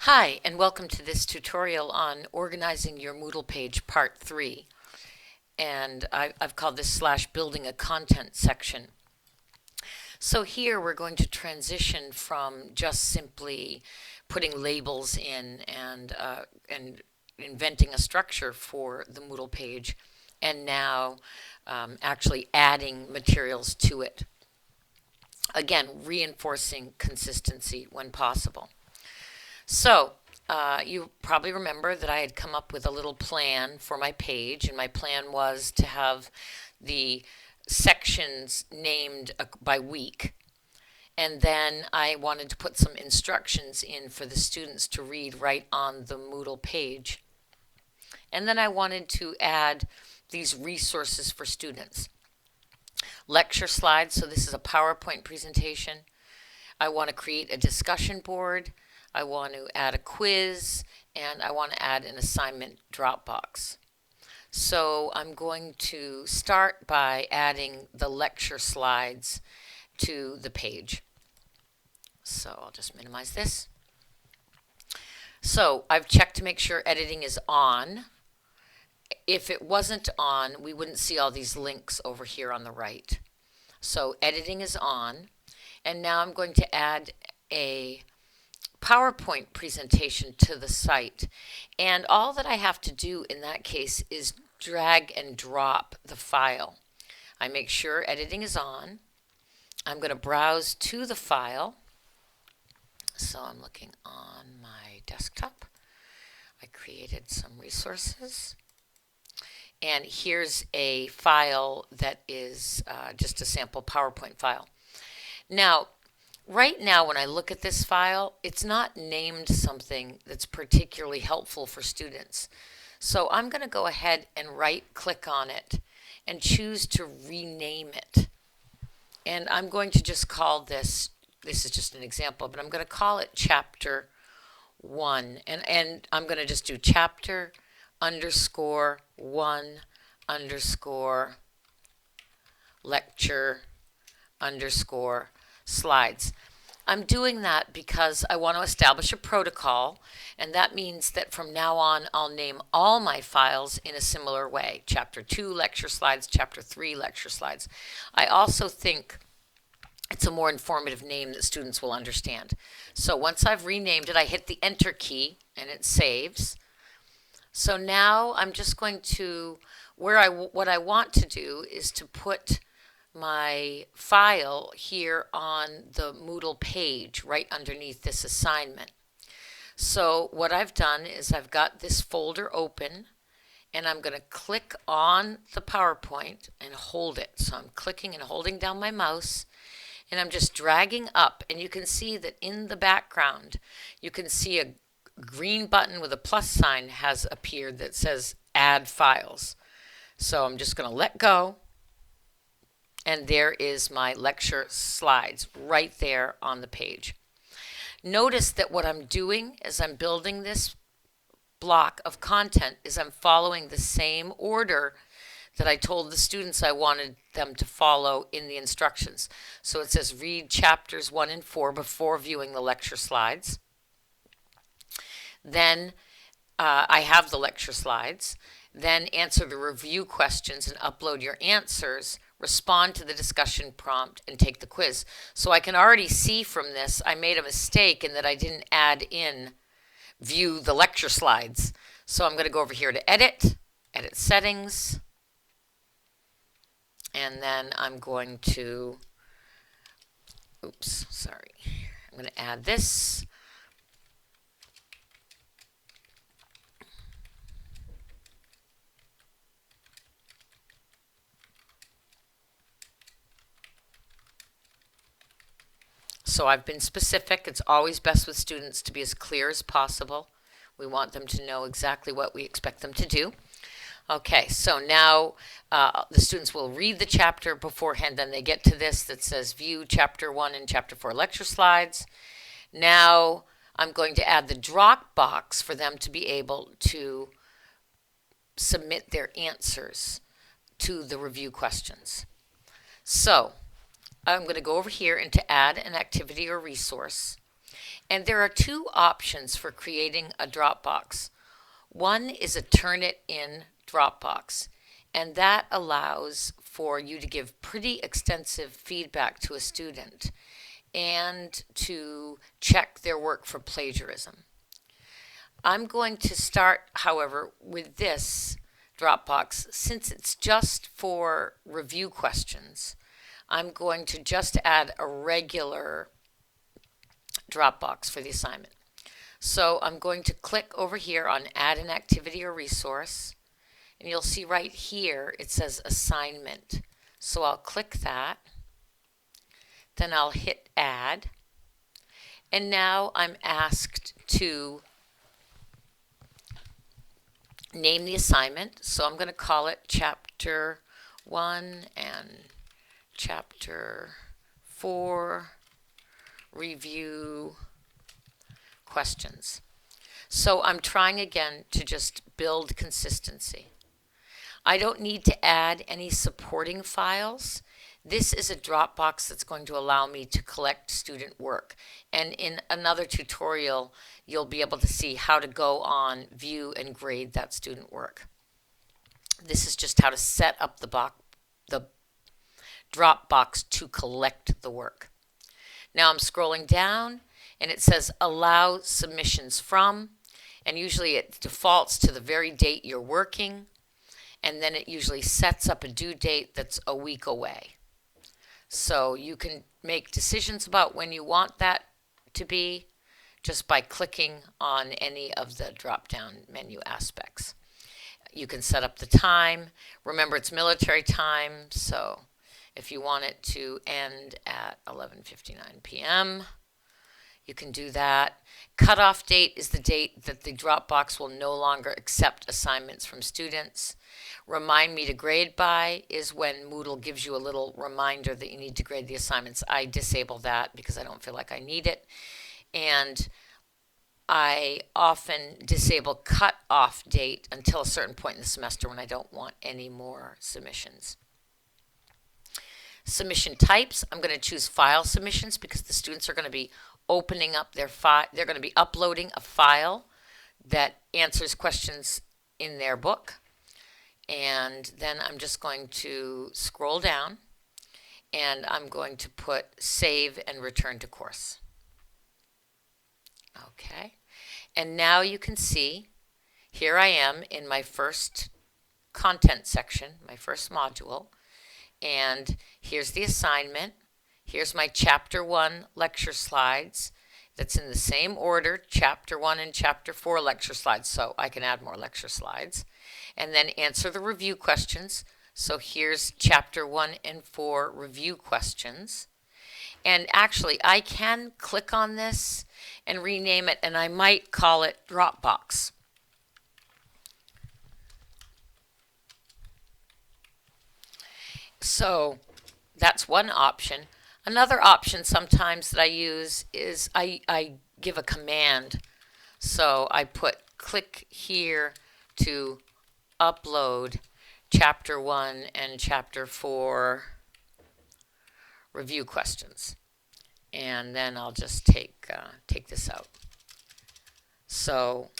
Hi, and welcome to this tutorial on organizing your Moodle page part 3. And I've called this / building a content section. So here we're going to transition from just simply putting labels in and inventing a structure for the Moodle page, and now actually adding materials to it. Again, reinforcing consistency when possible. So, you probably remember that I had come up with a little plan for my page, and my plan was to have the sections named by week. And then I wanted to put some instructions in for the students to read right on the Moodle page. And then I wanted to add these resources for students. Lecture slides, so this is a PowerPoint presentation. I want to create a discussion board. I want to add a quiz, and I want to add an assignment Dropbox. So I'm going to start by adding the lecture slides to the page. So I'll just minimize this. So I've checked to make sure editing is on. If it wasn't on, we wouldn't see all these links over here on the right. So editing is on, and now I'm going to add a PowerPoint presentation to the site, and all that I have to do in that case is drag and drop the file. I make sure editing is on. I'm going to browse to the file, so I'm looking on my desktop. I created some resources, and here's a file that is just a sample PowerPoint file. Now, right now, when I look at this file, it's not named something that's particularly helpful for students. So I'm going to go ahead and right-click on it and choose to rename it. And I'm going to just call this is just an example, but I'm going to call it Chapter 1. And I'm going to just do Chapter _1 lecture slides. I'm doing that because I want to establish a protocol, and that means that from now on I'll name all my files in a similar way. Chapter 2 lecture slides, Chapter 3 lecture slides. I also think it's a more informative name that students will understand. So once I've renamed it, I hit the Enter key and it saves. So now I'm just going to, what I want to do is to put my file here on the Moodle page right underneath this assignment. So what I've done is I've got this folder open, and I'm going to click on the PowerPoint and hold it. So I'm clicking and holding down my mouse, and I'm just dragging up, and you can see that in the background you can see a green button with a plus sign has appeared that says Add Files. So I'm just going to let go, and there is my lecture slides right there on the page. Notice that what I'm doing as I'm building this block of content is I'm following the same order that I told the students I wanted them to follow in the instructions. So it says read chapters 1 and 4 before viewing the lecture slides. Then I have the lecture slides. Then answer the review questions and upload your answers. Respond to the discussion prompt, and take the quiz. So I can already see from this I made a mistake in that I didn't add in view the lecture slides. So I'm going to go over here to edit settings, and then I'm going to, I'm going to add this. So I've been specific. It's always best with students to be as clear as possible. We want them to know exactly what we expect them to do. Okay, so now the students will read the chapter beforehand, then they get to this that says view Chapter 1 and Chapter 4 lecture slides. Now I'm going to add the Dropbox for them to be able to submit their answers to the review questions. So I'm going to go over here and to add an activity or resource. And there are two options for creating a Dropbox. One is a Turnitin Dropbox, and that allows for you to give pretty extensive feedback to a student and to check their work for plagiarism. I'm going to start, however, with this Dropbox. Since it's just for review questions, I'm going to just add a regular Dropbox for the assignment. So I'm going to click over here on Add an Activity or Resource, and you'll see right here it says Assignment. So I'll click that, then I'll hit Add, and now I'm asked to name the assignment. So I'm going to call it Chapter 1 and Chapter 4 Review Questions. So I'm trying again to just build consistency. I don't need to add any supporting files. This is a Dropbox that's going to allow me to collect student work. And in another tutorial, you'll be able to see how to go on, view, and grade that student work. This is just how to set up the Dropbox to collect the work. Now I'm scrolling down, and it says Allow Submissions From, and usually it defaults to the very date you're working, and then it usually sets up a due date that's a week away. So you can make decisions about when you want that to be just by clicking on any of the drop-down menu aspects. You can set up the time. Remember, it's military time, so if you want it to end at 11:59 p.m., you can do that. Cutoff date is the date that the Dropbox will no longer accept assignments from students. Remind me to grade by is when Moodle gives you a little reminder that you need to grade the assignments. I disable that because I don't feel like I need it. And I often disable cutoff date until a certain point in the semester when I don't want any more submissions. Submission types, I'm going to choose file submissions because the students are going to be opening up their file. They're going to be uploading a file that answers questions in their book. And then I'm just going to scroll down, and I'm going to put Save and Return to Course. Okay. And now you can see, here I am in my first content section, my first module. And here's the assignment. Here's my Chapter 1 lecture slides. That's in the same order, Chapter 1 and Chapter 4 lecture slides, so I can add more lecture slides. And then answer the review questions. So here's Chapter 1 and 4 review questions. And actually, I can click on this and rename it, and I might call it Dropbox. So that's one option. Another option sometimes that I use is I give a command. So I put click here to upload Chapter 1 and Chapter 4 review questions. And then I'll just take this out. So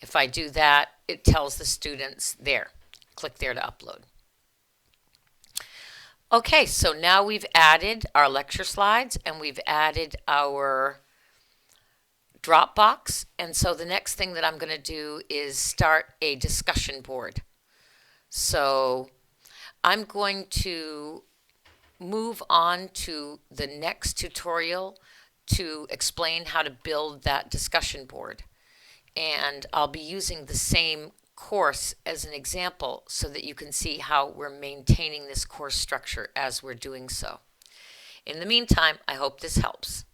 if I do that, it tells the students there, click there to upload. Okay, so now we've added our lecture slides and we've added our Dropbox. And so the next thing that I'm going to do is start a discussion board. So I'm going to move on to the next tutorial to explain how to build that discussion board. And I'll be using the same course as an example so that you can see how we're maintaining this course structure as we're doing so. In the meantime, I hope this helps.